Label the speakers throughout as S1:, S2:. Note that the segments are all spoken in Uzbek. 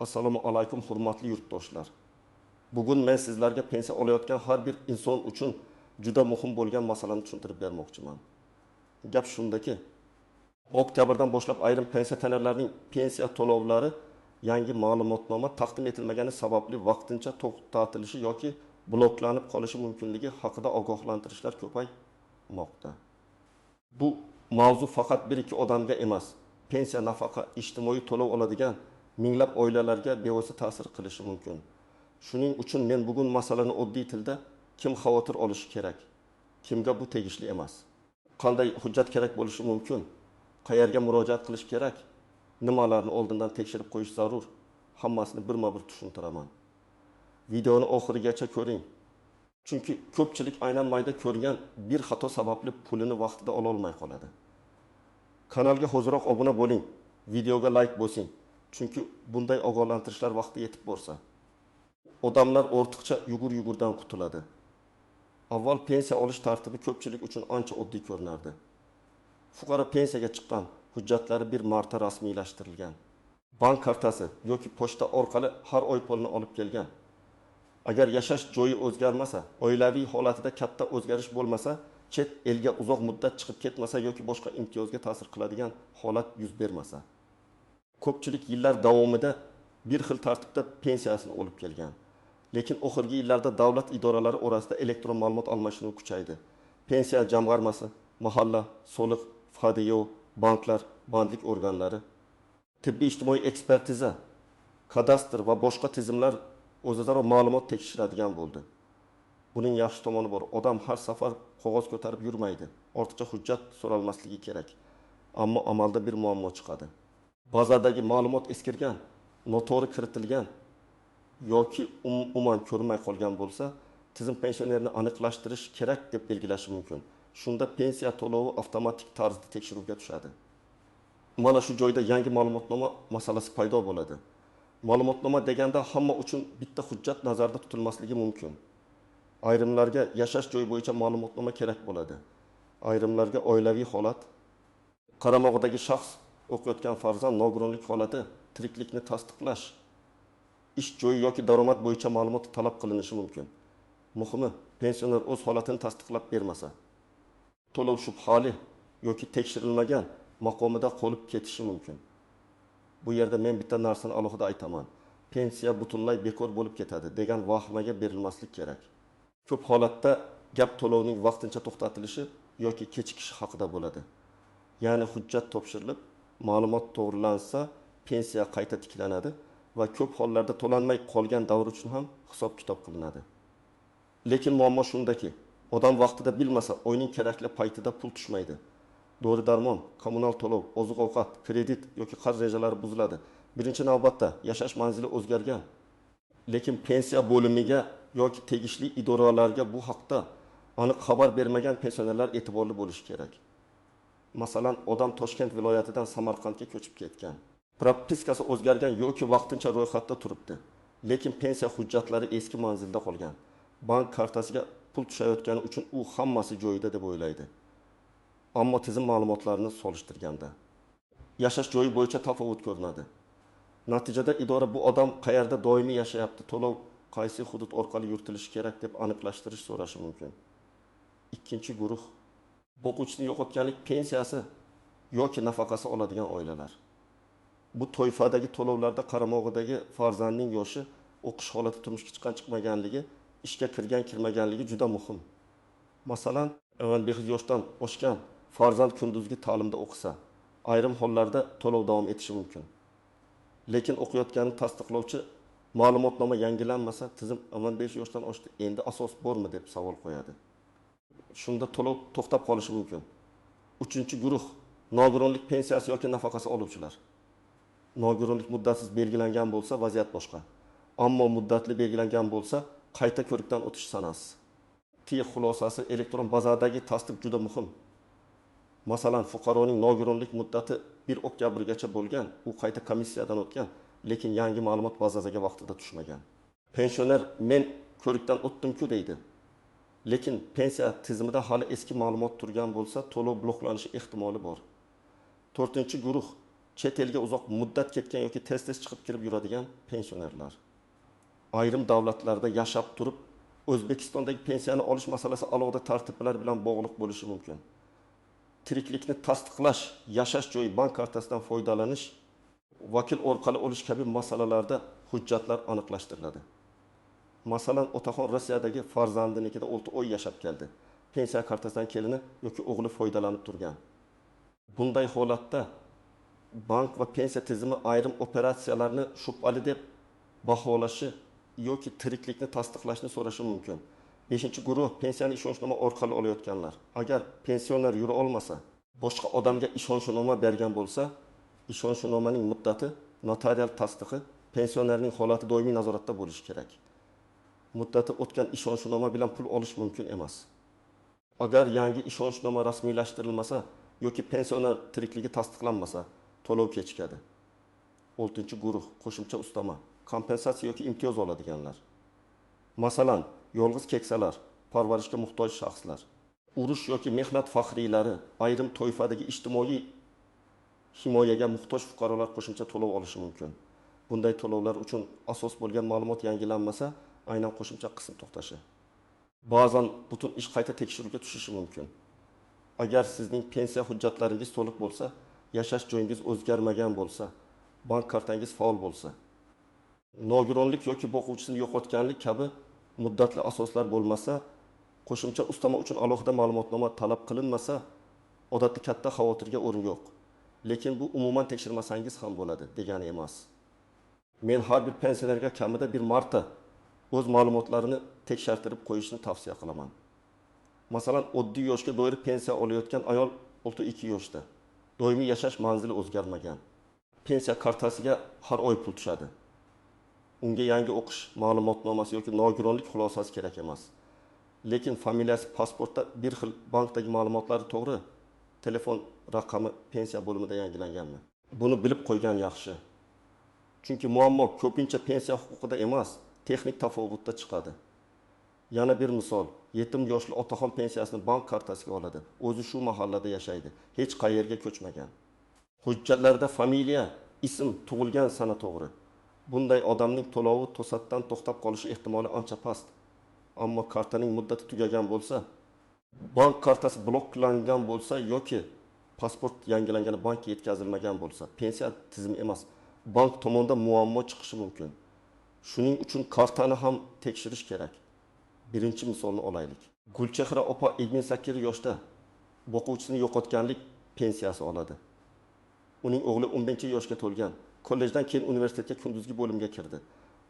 S1: Assalomu alaykum hurmatli yurtdoshlar. Bugun men sizlarga pensiya olayotgan har bir inson uchun juda muhim bo'lgan masalani tushuntirib bermoqchiman. Gap shundaki, oktyabrdan boshlab ayrim pensionerlarning pensiya to'lovlari yangi ma'lumotnoma taqdim etilmagani sababli vaqtincha to'xtatilishi yoki bloklanib qolishi mumkinligi haqida ogohlantirishlar ko'paymoqda. Bu mavzu faqat 1-2 odamga emas, pensiya nafaqa ijtimoiy to'lov oladigan minglab oilalarga bevosita ta'sir qilishi mumkin. Shuning uchun men bugun masalani oddiy tilda kim xavotir olishi kerak, kimga bu tegishli emas, qanday hujjat kerak bo'lishi mumkin, qayerga murojaat qilish kerak, nimalarni oldindan tekshirib qo'yish zarur, hammasini birma-bir tushuntiraman. Videoni oxirigacha ko'ring. Chunki ko'pchilik aynan mayda ko'rgan bir xato sababli pulini vaqtida ola olmay qoladi. Kanalga hoziroq obuna bo'ling, videoga like bosing. Chunki bunday ogohlantirishlar vaqti yetib borsa, odamlar ortiqcha yugur-yugurdan qutuladi. Avval pensiya olish tartibi ko'pchilik uchun ancha oddiy ko'rinardi. Fuqaro pensiyaga chiqqan, hujjatlari bir marta rasmiylashtirilgan. Bank kartasi yoki pochta orqali har oy pulini olib kelgan. Agar yashash joyi o'zgarmasa, oilaviy holatida katta o'zgarish bo'lmasa, chet elga uzoq muddat chiqib ketmasa yoki boshqa imtiyozga ta'sir qiladigan holat yuz bermasa, ko'pchilik yillar davomida bir xil tartibda pensiyasini olib kelgan. Lekin oxirgi yillarda davlat idoralari orasida elektron ma'lumot almashinuvi kuchaydi. Pensiya jamg'armasi, mahalla, soliq, FHDYO, banklar, bandlik organlari, tibbiy ijtimoiy ekspertiza, kadastr va boshqa tizimlar o'zaro ma'lumot tekshiradigan bo'ldi. Buning yaxshi tomoni bor. Odam har safar qog'oz ko'tarib yurmaydi. Ortiqcha hujjat so'ralmasligi kerak. Ammo amalda bir muammo chiqadi. Bazadagi ma'lumot eskirgan, noto'g'ri kiritilgan yoki umuman ko'rinmay qolgan bo'lsa, tizim pensionerni aniqlashtirish kerak deb belgilashi mumkin. Shunda pensiya to'lovi avtomatik tarzda tekshiruvga tushadi. Mana shu joyda yangi ma'lumotnoma masalasi paydo bo'ladi. Ma'lumotnoma deganda hamma uchun bitta hujjat nazarda tutilmasligi mumkin. Ayrimlarga yashash joyi bo'yicha ma'lumotnoma kerak bo'ladi. Ayrimlarga oilaviy holat, qaramog'idagi shaxs, o'qiyotgan farzand, nogironlik holati, tiriklikni tasdiqlash, ish joyi yoki daromad bo'yicha ma'lumot talab qilinishi mumkin. Muhimi, pensioner o'z holatini tasdiqlab bermasa, to'lov shubhali yoki tekshirilmagan maqomida qolib ketishi mumkin. Bu yerda men bitta narsani alohida aytaman. Pensiya butunlay bekor bo'lib ketadi degan vahimaga berilmaslik kerak. Ko'p holatda gap to'lovning vaqtincha to'xtatilishi yoki kechikishi haqida bo'ladi. Ya'ni hujjat topshirilib, ma'lumot to'g'rilansa, pensiya qayta tiklanadi va ko'p hollarda to'lanmay qolgan davr uchun ham hisob-kitob qilinadi. Lekin muammo shundaki, odam vaqtida bilmasa, oyning kerakli paytida pul tushmaydi. Dori-darmon, kommunal to'lov, oziq-ovqat, kredit yoki qarz rejalari buziladi. Birinchi navbatda yashash manzili o'zgargan. Lekin pensiya bo'limiga yoki tegishli idoralarga bu haqda aniq xabar bermagan pensionerlar e'tiborli bo'lishi kerak. Masalan, odam Toshkent viloyatidan Samarqandga ko'chib ketgan. Propiskasi o'zgargan yoki vaqtincha ro'yxatda turibdi. Lekin pensiya hujjatlari eski manzilda qolgan. Bank kartasiga pul tushayotgani uchun u hammasi joyida deb o'ylaydi. Ammo tizim ma'lumotlarini solishtirganda yashash joyi bo'yicha tafovut ko'rinadi. Natijada idora bu odam qayerda doimiy yashayapti, to'lov qaysi hudud orqali yuritilishi kerak deb aniqlashtirish so'rashi mumkin. Ikkinchi guruh, o'quvchini yo'qotganlik pensiyasi yoki nafaqasi oladigan oilalar. Bu toifadagi to'lovlarda qaramog'idagi farzandning yoshi, o'qish holati, turmushga chiqqan-chiqmaganligi, ishga kirgan-kirmaganligi juda muhim. Masalan, 18 yoshdan oshgan farzand kunduzgi ta'limda o'qisa, ayrim hollarda to'lov davom etishi mumkin. Lekin o'qiyotganini tasdiqlovchi ma'lumotnoma yangilanmasa, tizim 15 yoshdan oshdi, endi asos bormi deb savol qo'yadi. Shunda to'lov to'xtab qolishi mumkin. Uchinchi guruh, nogironlik pensiyasi yoki nafaqasi oluvchilar. Nogironlik muddatsiz belgilangan bo'lsa, vaziyat boshqa. Ammo muddatli belgilangan bo'lsa, qayta ko'rikdan o'tish sanasi. Xulosasi elektron bazadagi tasdiq juda muhim. Masalan, fuqaroning nogironlik muddati 1 oktyabrgacha bo'lgan, u qayta komissiyadan o'tgan, lekin yangi ma'lumot bazasiga vaqtida tushmagan. Pensioner men ko'rikdan o'tdim-ku deydi. Lekin pensiya tizimida hali eski ma'lumot turgan bo'lsa, to'lov bloklanishi ehtimoli bor. 4-guruh, chet elga uzoq muddat ketgan yoki tez chiqib kirib yuradigan pensionerlar. Ayrim davlatlarda yashab turib O'zbekistondagi pensiyani olish masalasi alohida tartiblar bilan bog'liq bo'lishi mumkin. Tiriklikni tasdiqlash, yashash joyi, bank kartasidan foydalanish, vakil orqali olish kabi masalalarda hujjatlar aniqlashtiriladi. Masalan, Otaxon Rossiyadagi farzandinikida 6 oy yashab keldi. Pensiya kartasidan kelini yoki o'g'li foydalanib turgan. Bunday holatda bank va pensiya tizimi ayrim operatsiyalarni shubhali deb baholashi yoki tiriklikni tasdiqlashni so'rashi mumkin. 5-guruh pensiyani ishonchnoma orqali olayotganlar. Agar pensioner yura olmasa, boshqa odamga ishonchnoma bergan bo'lsa, ishonchnomaning muddati, notarial tasdiqi pensionerning holati doimiy nazoratda bo'lishi kerak. Muddati o'tgan ishonchnoma bilan pul olish mumkin emas. Agar yangi ishonchnoma rasmiylashtirilmasa yoki pensioner tirikligi tasdiqlanmasa, to'lov kechikadi. 6-guruh qo'shimcha ustama, kompensatsiya yoki imtiyoz oladiganlar. Masalan, yolg'iz keksalar, parvarishga muhtoj shaxslar, urush yoki mehnat faxriylari, ayrim toifadagi ijtimoiy himoyaga muhtoj fuqarolar qo'shimcha to'lov olishi mumkin. Bunday to'lovlar uchun asos bo'lgan ma'lumot yangilanmasa, aynan qo'shimcha qism to'xtashi. Ba'zan butun ish qayta tekshiruvga tushishi mumkin. Agar sizning pensiya hujjatlaringiz to'liq bo'lsa, yashash joyingiz o'zgarmagan bo'lsa, bank kartangiz faol bo'lsa, nogironlik yoki boquvchisini yo'qotganlik kabi muddatli asoslar bo'lmasa, qo'shimcha ustama uchun alohida ma'lumotnoma talab qilinmasa, odatda katta xavotirga o'rin yo'q. Lekin bu umuman tekshirmasangiz ham bo'ladi degani emas. Men har bir pensionerga kamida bir marta o'z ma'lumotlarini tekshirtirib qo'yishni tavsiya qilaman. Masalan, 30 yoshga do'yri pensiya olayotgan ayol 32 yoshda. Doimiy yashash manzili o'zgarmagan. Pensiya kartasiga har oy pul tushadi. Unga yangi o'qish ma'lumotnomasi yoki nogironlik xulosasi kerak emas. Lekin familiyasi pasportda bir xil, bankdagi ma'lumotlari to'g'ri, telefon raqami pensiya bo'limida yangilanganmi? Buni bilib qo'ygan yaxshi. Chunki muammo ko'pincha pensiya huquqida emas, texnik tafovutda chiqadi. Yana bir misol, yetim yoshli otaxon pensiyasini bank kartasiga oladi. O'zi shu mahallada yashaydi, hech qayerga ko'chmagan. Hujjatlarda familiya, ism, tug'ilgan sana to'g'ri. Bunday odamning to'lovi to'satdan to'xtab qolishi ehtimoli ancha past. Ammo kartaning muddati tugagan bo'lsa, bank kartasi bloklangan bo'lsa yoki pasport yangilangani bankka yetkazilmagan bo'lsa, pensiya tizimi emas, bank tomonidan muammo chiqishi mumkin. Shuning uchun kartani ham tekshirish kerak. Birinchi misolni olaylik. Gulchehra opa 28 yoshda boquvchisini yo'qotganlik pensiyasi oladi. Uning o'g'li 11-yoshga to'lgan. Kollejdan keyin universitetga kunduzgi bo'limga kirdi.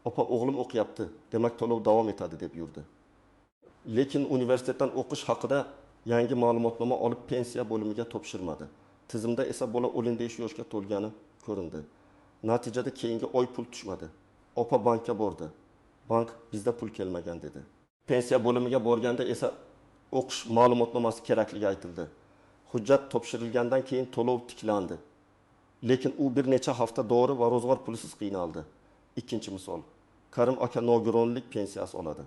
S1: Opa, o'g'lim o'qiyapti, demak to'lov davom etadi deb yurdi. Lekin universitetdan o'qish haqida yangi ma'lumotnoma olib pensiya bo'limiga topshirmadi. Tizimda esa bola 15 yoshga to'lgani ko'rindi. Natijada keyingi oy pul tushmadi. Opa bankka bordi. Bank bizda pul kelmagan dedi. Pensiya bo'limiga borganda esa o'qish ma'lumotnomasi kerakligi aytildi. Hujjat topshirilgandan keyin to'lov tiklandi. Lekin u bir necha hafta dori va ro'zg'or pulisiz qiynaldi. Ikkinchi misol. Karim aka nogironlik pensiyasi oladi.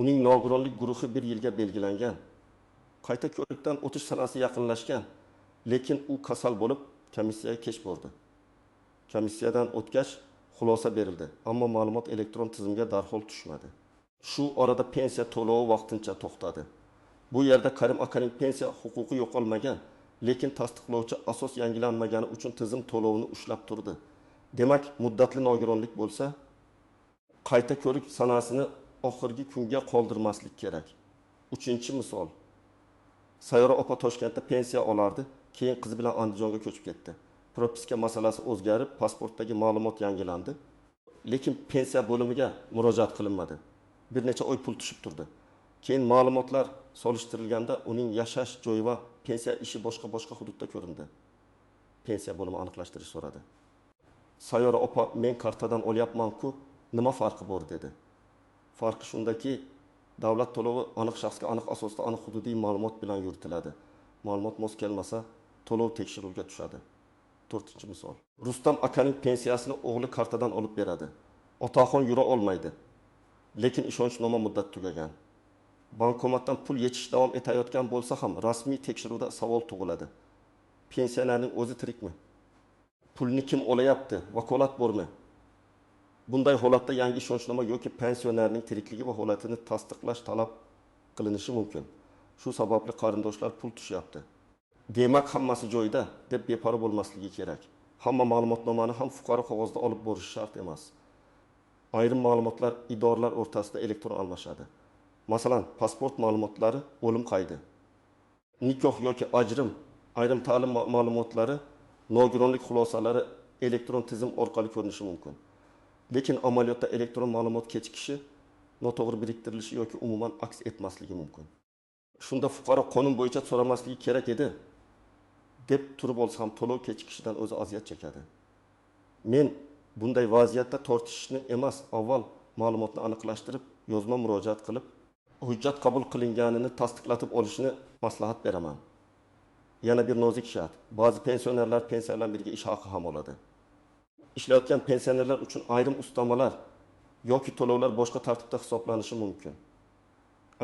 S1: Uning nogironlik guruhi 1 yilga belgilangan. Qayta ko'rikdan o'tish sanasi yaqinlashgan. Lekin u kasal bo'lib, komissiyaga kech bordi. Komissiyadan o'tgach, xulosa berildi, ammo ma'lumot elektron tizimga darhol tushmadi. Shu orada pensiya to'lovi vaqtincha to'xtadi. Bu yerda Karim akaning pensiya huquqi yo'qolmagan, lekin tasdiqlovchi asos yangilanmagani uchun tizim to'lovini ushlab turdi. Demak, muddatli nogironlik bo'lsa, qayta ko'rik sanasini oxirgi kunga qoldirmaslik kerak. Uchinchi misol. Sayora opa Toshkentda pensiya olardi, keyin qizi bilan Andijonga ko'chib ketdi. Propiska masalasi o'zgarib, pasportdagi ma'lumot yangilandi, lekin pensiya bo'limiga murojaat qilinmadi. Bir necha oy pul tushib turdi. Keyin ma'lumotlar solishtirilganda uning yashash joyi va pensiya ishi boshqa hududda ko'rindi. Pensiya bo'limi aniqlashtirish so'radi. Sayora opa, men kartadan olyapman-ku, nima farqi bor dedi. Farqi shundaki, davlat to'lovi aniq shaxsga aniq asosda aniq hududiy ma'lumot bilan yuritiladi. Ma'lumot mos kelmasa, to'lov tekshiruvga tushadi. 4-misol. Rustam akaning pensiyasini o'g'li kartadan olib beradi. Otaxon yura olmaydi. Lekin ishonchnoma muddati tugagan. Bankomatdan pul yechish davom etayotgan bo'lsa ham rasmiy tekshiruvda savol tug'iladi. Pensiyalarning o'zi tirikmi? pulni kim olayapti, vakolat bormi? Bunday holatda yangi ishonchnoma yoki pensionerning tirikligi va holatini tasdiqlash talab qilinishi mumkin. Shu sababli qarindoshlar pul tushyapti. Demak, hammasi joyida deb beparvo bo'lmasligi kerak. Hamma ma'lumotnomani ham fuqaro qog'ozda olib borish shart emas. Ayrim ma'lumotlar idoralar o'rtasida elektron almashadi. Masalan, pasport ma'lumotlari, o'lim qaydi, nikoh yoki ajrim, ayrim ta'lim ma'lumotlari, nogironlik xulosalari elektron tizim orqali ko'rinishi mumkin. Lekin amaliyotda elektron ma'lumot kechikishi, noto'g'ri biriktirilishi yoki umuman aks etmasligi mumkin. Shunda fuqaro qonun bo'yicha so'ramasligi kerak edi deb turib olsa ham to'lov kechikishidan o'zi aziyat chekadi. Men bunday vaziyatda tortishishni emas, avval ma'lumotni aniqlashtirib, yozma murojaat qilib, hujjat qabul qilinganini tasdiqlatib olishni maslahat beraman. Yana bir nozik shart. Ba'zi pensionerlar pensiya bilan birga ish haqi ham oladi. Ishlayotgan pensionerlar uchun ayrim ustamalar yoki to'lovlar boshqa tartibda hisoblanishi mumkin.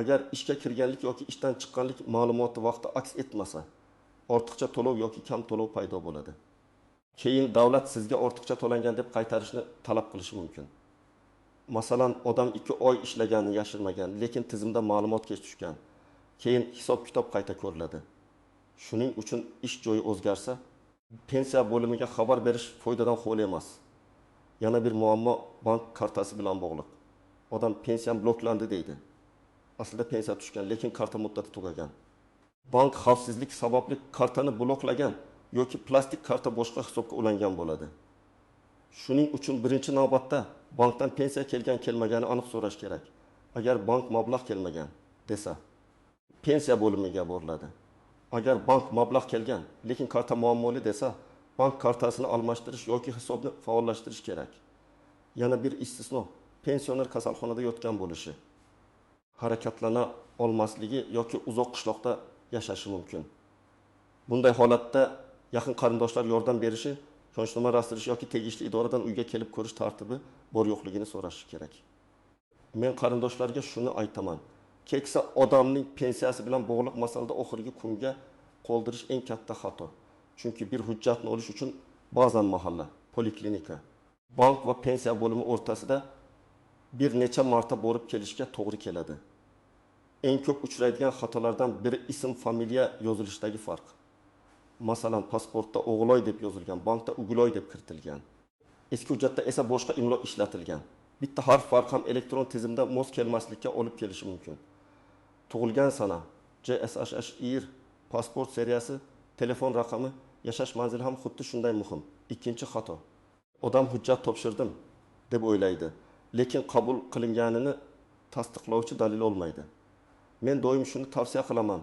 S1: Agar ishga kirganlik yoki ishdan chiqqanlik ma'lumoti vaqtida aks etmasa, ortiqcha to'lov yoki kam to'lov paydo bo'ladi. Keyin davlat sizga ortiqcha to'langan deb qaytarishni talab qilishi mumkin. Masalan, odam 2 oy ishlaganini yashirmagan, lekin tizimda ma'lumot kech tushgan. Keyin hisob-kitob qayta ko'riladi. Shuning uchun ish joyi o'zgarsa, pensiya bo'limiga xabar berish foydadan xoli emas. Yana bir muammo bank kartasi bilan bog'liq. Odam pensiyam bloklandi deydi. Aslida pensiya tushgan, lekin karta muddati tugagan. Bank xavfsizlik sababli kartani bloklagan yoki plastik karta boshqa hisobga ulangan bo'ladi. Shuning uchun birinchi navbatda bankdan pensiya kelgan-kelmagani aniq so'rash kerak. Agar bank mablag' kelmagan desa, pensiya bo'limiga boriladi. Agar bank mablag' kelgan, lekin karta muammoli desa, bank kartasini almashtirish yoki hisobni faollashtirish kerak. Yana bir istisno, pensioner kasalxonada yotgan bo'lishi, harakatlana olmasligi yoki uzoq qishloqda yashashi mumkin. Bunday holatda yaqin qarindoshlar yordam berishi, ishonchnoma rasttirish yoki tegishli idoradan uyga kelib ko'rish tartibi bor yo'qligini so'rashi kerak. Men qarindoshlarga shuni aytaman. Keksa odamning pensiyasi bilan bog'liq masalada oxirgi kunga qoldirish eng katta xato. Chunki bir hujjatni olish uchun ba'zan mahalla, poliklinika, bank va pensiya bo'limi o'rtasida bir necha marta borib kelishga to'g'ri keladi. Eng ko'p uchraydigan xatolardan biri ism, familiya yozilishdagi farq. Masalan, pasportda O'g'iloy deb yozilgan, bankda Uguloy deb kiritilgan. Eski hujjatda esa boshqa imlo ishlatilgan. Bitta harf farqi ham elektron tizimda mos kelmaslikka olib kelishi mumkin. Tug'ilgan sana, JSHIR, pasport seriyasi, telefon raqami, yashash manzili ham xuddi shunday muhim. Ikkinchi xato. Odam hujjat topshirdim deb o'ylaydi, lekin qabul qilinganini tasdiqlovchi dalil olmaydi. Men doim shuni tavsiya qilaman.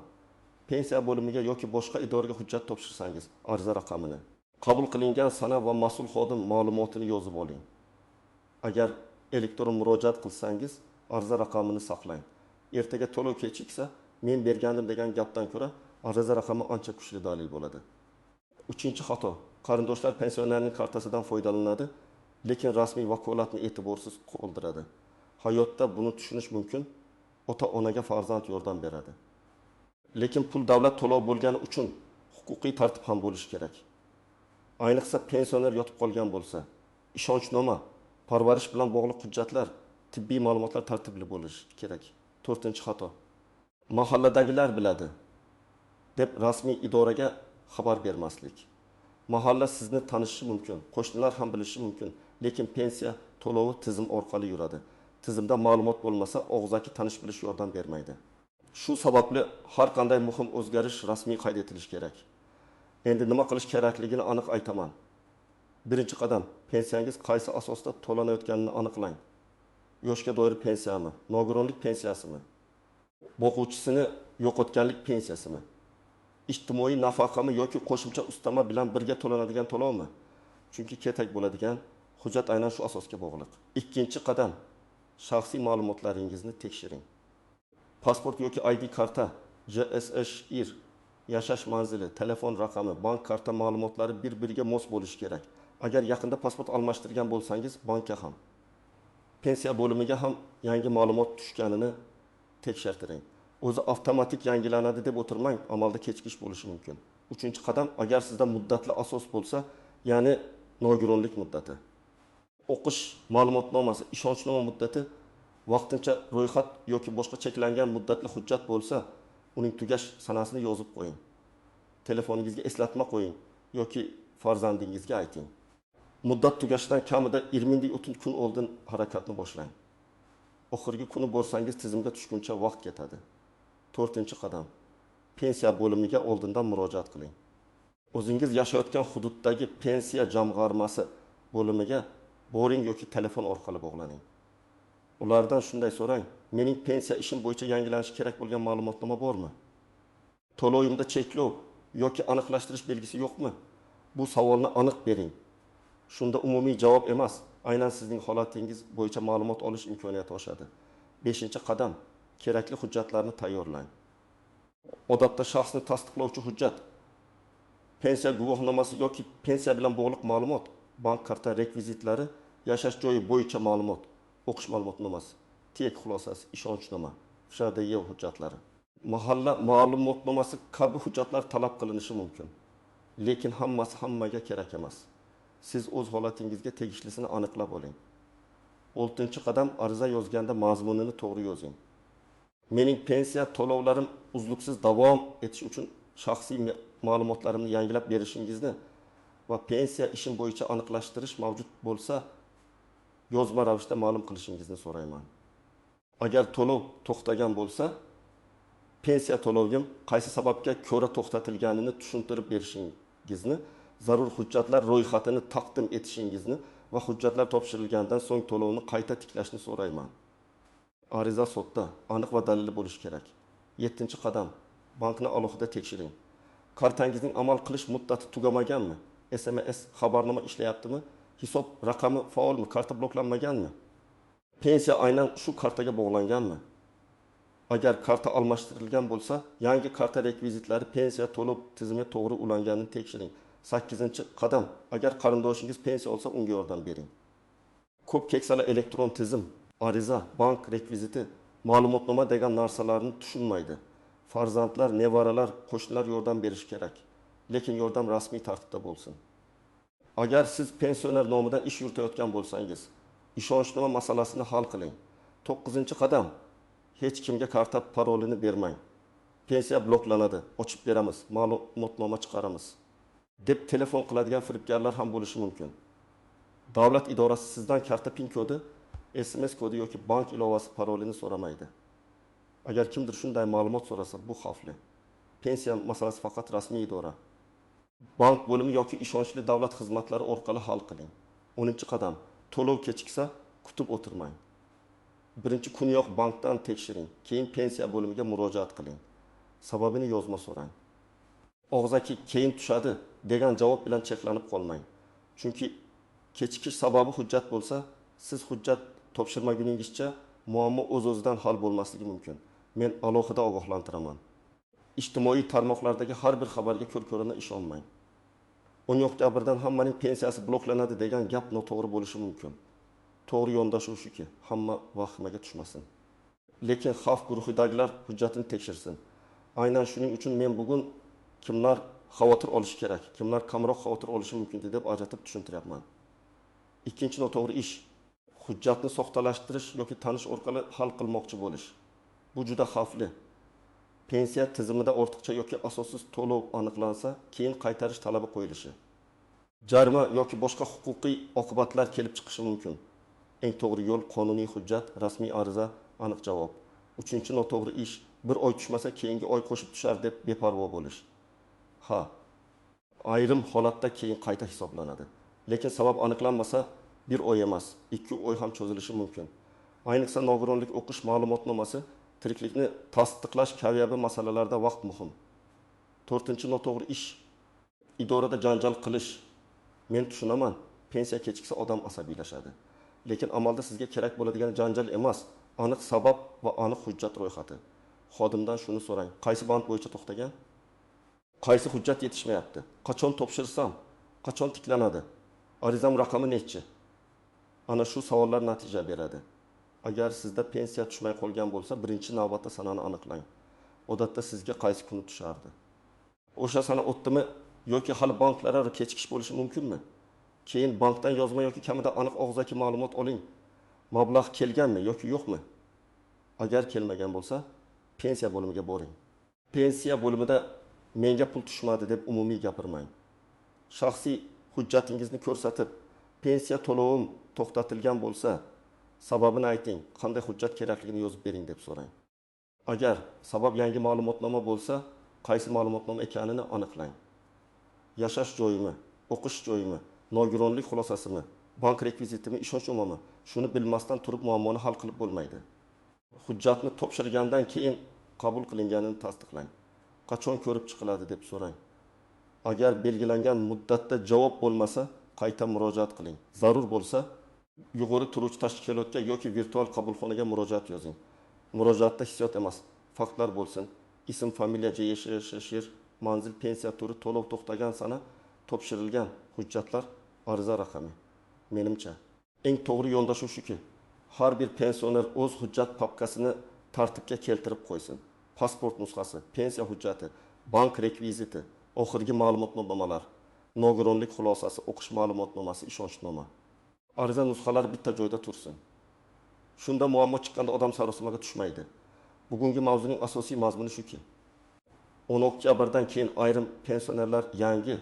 S1: Pensiya bo'limiga yoki boshqa idoraga hujjat topshirsangiz, ariza raqamini, qabul qilingan sana va mas'ul xodim ma'lumotini yozib oling. Agar elektron murojaat qilsangiz, ariza raqamini saqlang. Ertaga to'lov kechiksa, men bergandim degan gapdan ko'ra, ariza raqami ancha kuchli dalil bo'ladi. Uchinchi xato. Qarindoshlar pensionerning kartasidan foydalanadi, lekin rasmiy vakolatni e'tiborsiz qoldiradi. Hayotda buni tushunish mumkin. Ota-onaga farzand yordam beradi. Lekin pul davlat to'lov bo'lgani uchun huquqiy tartib ham bo'lishi kerak. Ayniqsa pensioner yotib qolgan bo'lsa, ishonchnoma, parvarish bilan bog'liq hujjatlar, tibbiy ma'lumotlar tartibli bo'lishi kerak. 4-xato. Mahalladagilar biladi deb rasmiy idoraga xabar bermaslik. Mahalla sizni tanishi mumkin, qo'shnilar ham bilishi mumkin, lekin pensiya to'lovi tizim orqali yuradi. Tizimda ma'lumot bo'lmasa, og'zaki tanish bilish yordam bermaydi. Shu sababli har qanday muhim o'zgarish rasmiy qayd etilishi kerak. Endi nima qilish kerakligini aniq aytaman. Birinchi qadam, pensiyangiz qaysi asosda to'lanayotganini aniqlang. Yoshga doir pensiyami, nogironlik pensiyasimi, boquvchisini yo'qotganlik pensiyasimi, ijtimoiy nafaqami yoki qo'shimcha ustama bilan birga to'lanadigan to'lovmi? Chunki ketak bo'ladigan hujjat aynan shu asosga bog'liq. Ikkinchi qadam, shaxsiy ma'lumotlaringizni tekshiring. Pasport yoki ID karta, JSHIR, yashash manzili, telefon raqami, bank karta ma'lumotlari bir-biriga mos bo'lishi kerak. Agar yaqinda pasport almashtirgan bo'lsangiz, bankka ham, pensiya bo'limiga ham yangi ma'lumot tushganini tekshirtiring. O'zi avtomatik yangilanadi deb o'tirmang, amalda kechikish bo'lishi mumkin. Uchinchi qadam, agar sizda muddatli asos bo'lsa, ya'ni nogironlik muddati. O'qish ma'lumotnomasi, ishonchnoma muddati vaqtincha ro'yxat yoki boshqa cheklangan muddatli hujjat bo'lsa, uning tugash sanasini yozib qo'ying. Telefoningizga eslatma qo'ying yoki farzandingizga ayting. Muddat tugashidan kamida 20 kun oldin harakatni boshlang. Oxirgi kuni bo'lsangiz tizimga tushguncha vaqt ketadi. 4-qadam. Pensiya bo'limiga oldindan murojaat qiling. O'zingiz yashayotgan hududdagi pensiya jamg'armasi bo'limiga boring yoki telefon orqali bog'laning. Ulardan shunday so'rang: "Mening pensiya ishim bo'yicha yangilanishi kerak bo'lgan ma'lumotnoma bormi? To'lovimda cheklov yoki aniqlashtirish belgisi yo'qmi?" Bu savolni aniq bering. Shunda umumiy javob emas, aynan sizning holatingiz bo'yicha ma'lumot olish imkoniyati oshadi. 5-qadam. Kerakli hujjatlarni tayyorlang. Odatda shaxsni tasdiqlovchi hujjat, pensiya guvohnomasi yoki pensiya bilan bog'liq ma'lumot, bank karta rekvizitlari, yashash joyi bo'yicha ma'lumot, o'qish ma'lumotnomasi, tek xulosasi, ishonchnoma, FSHDY hujjatlari. Mahalla ma'lumotnomasi kabi hujjatlar talab qilinishi mumkin. Lekin hammasi hammaga kerak emas. Siz o'z holatingizga tegishlisini aniqlab oling. 6-qadam. Ariza yozganda mazmunini to'g'ri yozing. Mening pensiya to'lovlarim uzluksiz davom etish uchun shaxsiy ma'lumotlarimni yangilab berishingizni va pensiya ishim bo'yicha aniqlashtirish mavjud bo'lsa, yozma ravishda ma'lum qilishingizni so'rayman. Agar to'lov to'xtagan bo'lsa, pensiya to'lovim qaysi sababga ko'ra to'xtatilganini tushuntirib berishingizni, zarur hujjatlar ro'yxatini taqdim etishingizni va hujjatlar topshirilgandan so'ng to'lovni qayta tiklashni so'rayman. Ariza sotda aniq va dalil bo'lishi kerak. 7-qadam. Bankni alohida tekshiring. Kartangizning amal qilish muddati tugamaganmi? SMS xabarnoma ishlayaptimi? Hisob raqami faolmi? Karta bloklanmaganmi? Pensiya aynan shu kartaga bog'langanmi? Agar karta almashtirilgan bo'lsa, yangi karta rekvizitlari pensiya to'lov tizimiga to'g'ri ulanganini tekshiring. 8-qadam. Agar qarindoshingiz pensiya olsa, unga yordam bering. Ko'p keksali elektron tizim, ariza, bank rekviziti, ma'lumotnoma degan narsalarni tushunmaydi. Farzandlar, nevaralar, qo'shnilar yordam berish kerak. Lekin yordam rasmiy tartibda bo'lsin. Agar siz pensioner nomidan ish yuritayotgan bo'lsangiz, ishonchnoma masalasini hal qiling. 9-qadam. Hech kimga karta parolini bermang. Pensiya bloklanadi, ochib beramiz, ma'lumotnoma chiqaramiz deb telefon qiladigan firibgarlar ham bo'lishi mumkin. Davlat idorasi sizdan karta pin kodi, SMS kodi yoki bank ilovasi parolini so'ramaydi. Agar kimdir shunday ma'lumot so'rasa, bu xavfli. Pensiya masalasi faqat rasmiy idora, bank bo'limi yoki ishonchli davlat xizmatlari orqali hal qiling. 10-qadam. To'lov kechiksa, kutib o'tirmang. Birinchi kuniyoq bankdan tekshiring, keyin pensiya bo'limiga murojaat qiling. Sababini yozma so'rang. Og'zaki keyin tushadi degan javob bilan cheklanib qolmang. Chunki kechikish sababi hujjat bo'lsa, siz hujjat topshirmaguningizcha muammo o'z-o'zidan hal bo'lmasligi mumkin. Men alohida ogohlantiraman. Ijtimoiy tarmoqlardagi har bir xabarga ko'r-ko'rona ishonmang. 10 oktyabrdan hammaning pensiyasi bloklanadi degan gap noto'g'ri bo'lishi mumkin. To'g'ri yondashuv shuki, hamma vahimaga tushmasin. Lekin xavf guruhidagilar hujjatini tekshirsin. Aynan shuning uchun men bugun kimlar xavotir olishi kerak, kimlar kamroq xavotir olishi mumkin deb ajratib tushuntiryapman. Ikkinchi noto'g'ri ish, hujjatni soxtalashtirish yoki tanish orqali hal qilmoqchi bo'lish. Bu juda xavfli. Pensiya tizimida ortiqcha yoki asossiz to'lov aniqlansa, keyin qaytarish talabi qo'yilishi. Jarima yoki boshqa huquqiy oqibatlar kelib chiqishi mumkin. Eng to'g'ri yo'l qonuniy hujjat, rasmiy ariza, aniq javob. 3-noto'g'ri ish, bir oy tushmasa keyingi oy qo'shib tushar deb beparvo bo'lish. Ha, ayrim holatda keyin qayta hisoblanadi. Lekin sabab aniqlanmasa, 1 oy emas, 2 oy ham cho'zilishi mumkin. Ayniqsa nogironlik o'qish ma'lumotnomasi, tiriklikni tasdiqlash kabi masalalarda vaqt muhim. 4-noto'g'ri ish, idorada janjal qilish. Men tushunaman, pensiya kechiksa odam asabiylashadi. Lekin amalda sizga kerak bo'ladigan janjal emas, aniq sabab va aniq hujjat ro'yxati. Xodimdan shuni so'rang: qaysi band bo'yicha to'xtagan? Qaysi hujjat yetishmayapti? Qachon topshirsam? Qachon tiklanadi? Arizam raqami nechi? Ana shu savollar natija beradi. Agar sizda pensiya tushmay qolgan bo'lsa, birinchi navbatda sanani aniqlang. Odatda sizga qaysi kuni tushardi? O'sha sana o'tdimi yoki hali banklararo kechikish bo'lishi mumkinmi? Keyin bankdan yozma yoki kamida aniq og'zaki ma'lumot oling. Mablag' kelganmi yoki yo'qmi? Agar kelmagan bo'lsa, pensiya bo'limiga boring. Pensiya bo'limida menga pul tushmadi deb umumiy gapirmang. Shaxsiy hujjatingizni ko'rsatib, pensiya to'lovim to'xtatilgan bo'lsa, sababini ayting, qanday hujjat kerakligini yozib bering deb so'rang. Agar sabab yangi ma'lumotnoma bo'lsa, qaysi ma'lumotnoma ekanini aniqlang. Yashash joyimi, o'qish joyimi, nogironlik xulosasimi, bank rekvizitimi, ishonch umumi, shuni bilmasdan turib muammoni hal qilib bo'lmaydi. Hujjatni topshirgandan keyin qabul qilinganini tasdiqlang. Qachon ko'rib chiqiladi deb so'rang. Agar belgilangan muddatda javob bo'lmasa, qayta murojaat qiling. Zarur bo'lsa, yuqori turuvchi tashkilotga yoki virtual qabulxonaga murojaat yozing. Murojaatda hissiyot emas, faktlar bo'lsin. Ism, familiya, yashir, manzil, pensiya turi, to'lov to'xtagan sana, topshirilgan hujjatlar, ariza raqami. Menimcha, eng to'g'ri yondashuv shuki, har bir pensioner o'z hujjat papkasini tartibga keltirib qo'ysin. Pasport nusxasi, pensiya hujjati, bank rekviziti, oxirgi ma'lumotnomalar, nogironlik xulosasi, o'qish ma'lumotnomasi, ishonchnoma. Ariza nusxalari bitta joyda tursin. Shunda muammo chiqqanda odam sarosimaga tushmaydi. Bugungi mavzuning asosiy mazmuni shuki, 10 oktyabrdan keyin ayrim pensionerlar yangi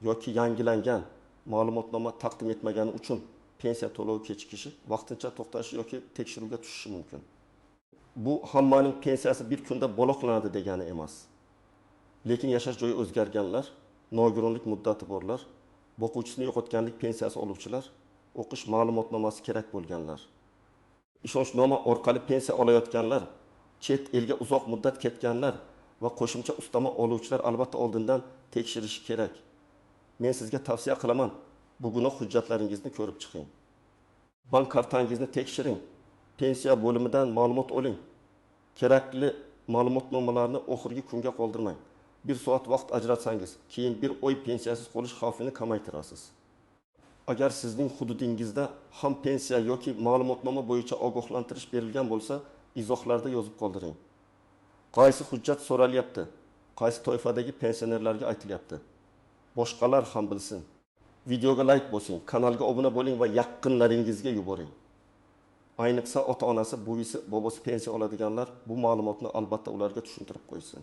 S1: yoki yangilangan ma'lumotnoma taqdim etmagani uchun pensiya to'lovi kechikishi, vaqtincha to'xtashi yoki tekshiruvga tushishi mumkin. Bu hammaning pensiyasi bir kunda bo'loqlanadi degani emas. Lekin yashash joyi o'zgarganlar, nogironlik muddati borlar, boquvchisini yo'qotganlik pensiyasi oluvchilar, o'qish ma'lumotnomasi kerak bo'lganlar, ishonchnoma orqali pensiya olayotganlar, chet elga uzoq muddat ketganlar va qo'shimcha ustama oluvchilar albatta oldindan tekshirishi kerak. Men sizga tavsiya qilaman, bugunoq hujjatlaringizni ko'rib chiqing. Bank kartangizni tekshiring, pensiya bo'limidan ma'lumot oling. Kerakli ma'lumotnomalarni oxirgi kunga qoldirmang. 1 soat vaqt ajratsangiz, keyin 1 oy pensiyasiz qolish xavfini kamaytirasiz. Agar sizning hududingizda ham pensiya yoki ma'lumotnoma bo'yicha ogohlantirish berilgan bo'lsa, izohlarda yozib qoldiring. Qaysi hujjat so'ralyapti? Qaysi toifadagi pensionerlarga aytilyapti? Boshqalar ham bilsin. Videoga like bosing, kanalga obuna bo'ling va yaqinlaringizga yuboring. Ayniqsa ota-onasi, buvisi, bobosi pensiya oladiganlar bu ma'lumotni albatta ularga tushuntirib qo'ysin.